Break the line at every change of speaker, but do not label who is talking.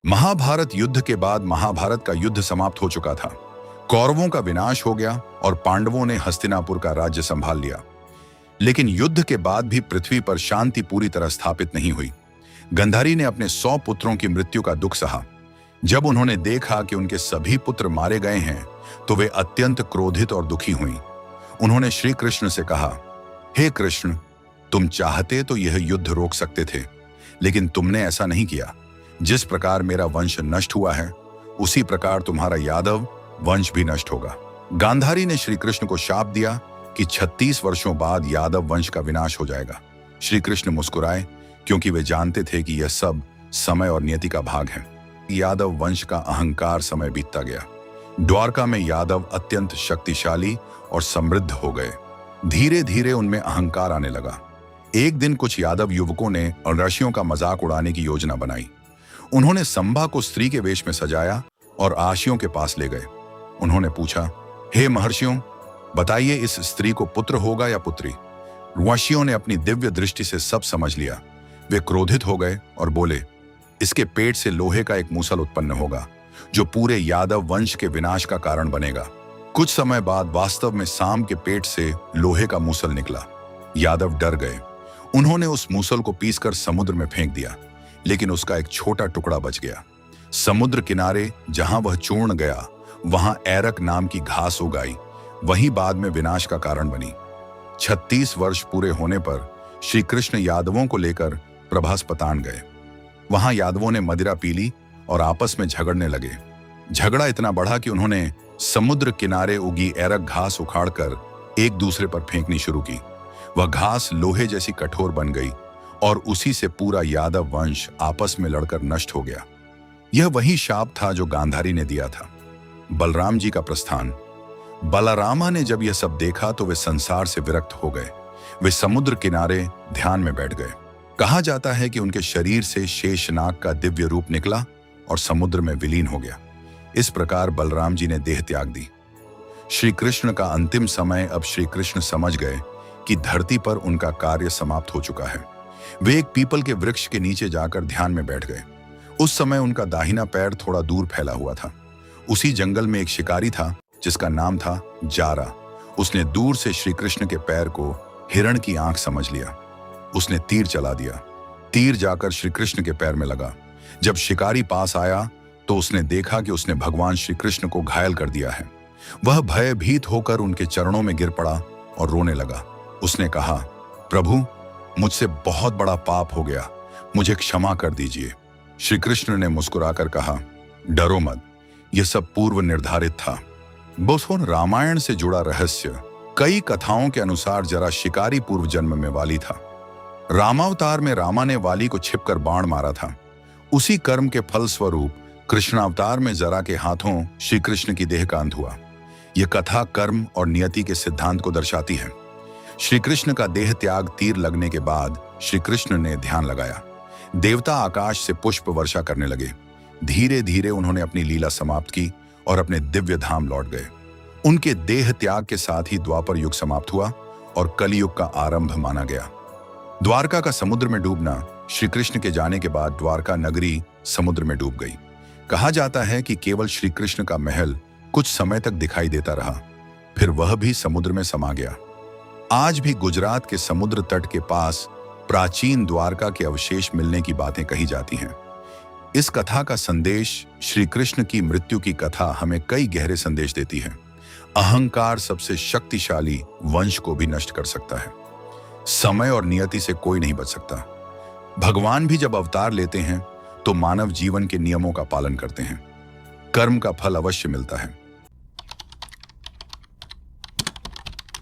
महाभारत युद्ध के बाद महाभारत का युद्ध समाप्त हो चुका था। कौरवों का विनाश हो गया और पांडवों ने हस्तिनापुर का राज्य संभाल लिया। लेकिन युद्ध के बाद भी पृथ्वी पर शांति पूरी तरह स्थापित नहीं हुई। गंधारी ने अपने 100 पुत्रों की मृत्यु का दुख सहा। जब उन्होंने देखा कि उनके सभी पुत्र मारे गए हैं तो वे अत्यंत क्रोधित और दुखी हुईं। उन्होंने श्री कृष्ण से कहा, हे कृष्ण, तुम चाहते तो यह युद्ध रोक सकते थे, लेकिन तुमने ऐसा नहीं किया। जिस प्रकार मेरा वंश नष्ट हुआ है उसी प्रकार तुम्हारा यादव वंश भी नष्ट होगा। गांधारी ने श्री कृष्ण को शाप दिया कि 36 वर्षों बाद यादव वंश का विनाश हो जाएगा। श्री कृष्ण मुस्कुराए क्योंकि वे जानते थे कि यह सब समय और नियति का भाग है। यादव वंश का अहंकार समय बीतता गया। द्वारका में यादव अत्यंत शक्तिशाली और समृद्ध हो गए। धीरे धीरे उनमें अहंकार आने लगा। एक दिन कुछ यादव युवकों ने ऋषियों का मजाक उड़ाने की योजना बनाई। उन्होंने संभा को स्त्री के वेश में सजाया और आशियों के पास ले गए। उन्होंने पूछा, हे महर्षियों, बताइए इस स्त्री को पुत्र होगा या पुत्री? ऋषियों ने अपनी दिव्य दृष्टि से सब समझ लिया। वे क्रोधित हो गए और बोले, इसके पेट से लोहे का एक मूसल उत्पन्न होगा जो पूरे यादव वंश के विनाश का कारण बनेगा। कुछ समय बाद वास्तव में साम के पेट से लोहे का मूसल निकला। यादव डर गए। उन्होंने उस मूसल को पीसकर समुद्र में फेंक दिया, लेकिन उसका एक छोटा टुकड़ा बच गया। समुद्र किनारे जहां वह चूर्ण गया वहां ऐरक नाम की घास उगाई। वही बाद में विनाश का कारण बनी। 36 वर्ष पूरे होने पर श्री कृष्ण यादवों को लेकर प्रभासपतान गए। वहां यादवों ने मदिरा पी ली और आपस में झगड़ने लगे। झगड़ा इतना बढ़ा कि उन्होंने समुद्र किनारे उगी ऐरक घास उखाड़कर एक दूसरे पर फेंकनी शुरू की। वह घास लोहे जैसी कठोर बन गई और उसी से पूरा यादव वंश आपस में लड़कर नष्ट हो गया। यह वही शाप था जो गांधारी ने दिया था। बलराम जी का प्रस्थान। बलरामा ने जब यह सब देखा तो वे संसार से विरक्त हो गए। वे समुद्र किनारे ध्यान में बैठ गए। कहा जाता है कि उनके शरीर से शेषनाग का दिव्य रूप निकला और समुद्र में विलीन हो गया। इस प्रकार बलराम जी ने देह त्याग दी। श्री कृष्ण का अंतिम समय। अब श्री कृष्ण समझ गए कि धरती पर उनका कार्य समाप्त हो चुका है। वे एक पीपल के वृक्ष के नीचे जाकर ध्यान में बैठ गए। उस समय उनका दाहिना पैर थोड़ा दूर फैला हुआ था। उसी जंगल में एक शिकारी था जिसका नाम था जारा। उसने दूर से श्री कृष्ण के पैर को हिरण की आंख समझ लिया। उसने तीर चला दिया। तीर जाकर श्री कृष्ण के पैर में लगा। जब शिकारी पास आया तो उसने देखा कि उसने भगवान श्री कृष्ण को घायल कर दिया है। वह भयभीत होकर उनके चरणों में गिर पड़ा और रोने लगा। उसने कहा, प्रभु, मुझसे बहुत बड़ा पाप हो गया, मुझे क्षमा कर दीजिए। श्री कृष्ण ने मुस्कुराकर कहा, डरो मत, यह सब पूर्व निर्धारित था। बोसोन रामायण से जुड़ा रहस्य। कई कथाओं के अनुसार जरा शिकारी पूर्व जन्म में वाली था। रामावतार में रामा ने वाली को छिपकर बाण मारा था। उसी कर्म के फल स्वरूप कृष्णावतार में जरा के हाथों श्री कृष्ण की देह का अंत हुआ। यह कथा कर्म और नियति के सिद्धांत को दर्शाती है। श्री कृष्ण का देह त्याग तीर लगने के बाद श्री कृष्ण ने ध्यान लगाया। देवता आकाश से पुष्प वर्षा करने लगे। धीरे धीरे उन्होंने अपनी लीला समाप्त की और अपने दिव्य धाम लौट गए। उनके देह त्याग के साथ ही द्वापर युग समाप्त हुआ और कलयुग का आरंभ माना गया। द्वारका का समुद्र में डूबना। श्री कृष्ण के जाने के बाद द्वारका नगरी समुद्र में डूब गई। कहा जाता है कि केवल श्री कृष्ण का महल कुछ समय तक दिखाई देता रहा, फिर वह भी समुद्र में समा गया। आज भी गुजरात के समुद्र तट के पास प्राचीन द्वारका के अवशेष मिलने की बातें कही जाती हैं। इस कथा का संदेश, श्री कृष्ण की मृत्यु की कथा हमें कई गहरे संदेश देती है। अहंकार सबसे शक्तिशाली वंश को भी नष्ट कर सकता है। समय और नियति से कोई नहीं बच सकता। भगवान भी जब अवतार लेते हैं तो मानव जीवन के नियमों का पालन करते हैं। कर्म का फल अवश्य मिलता है।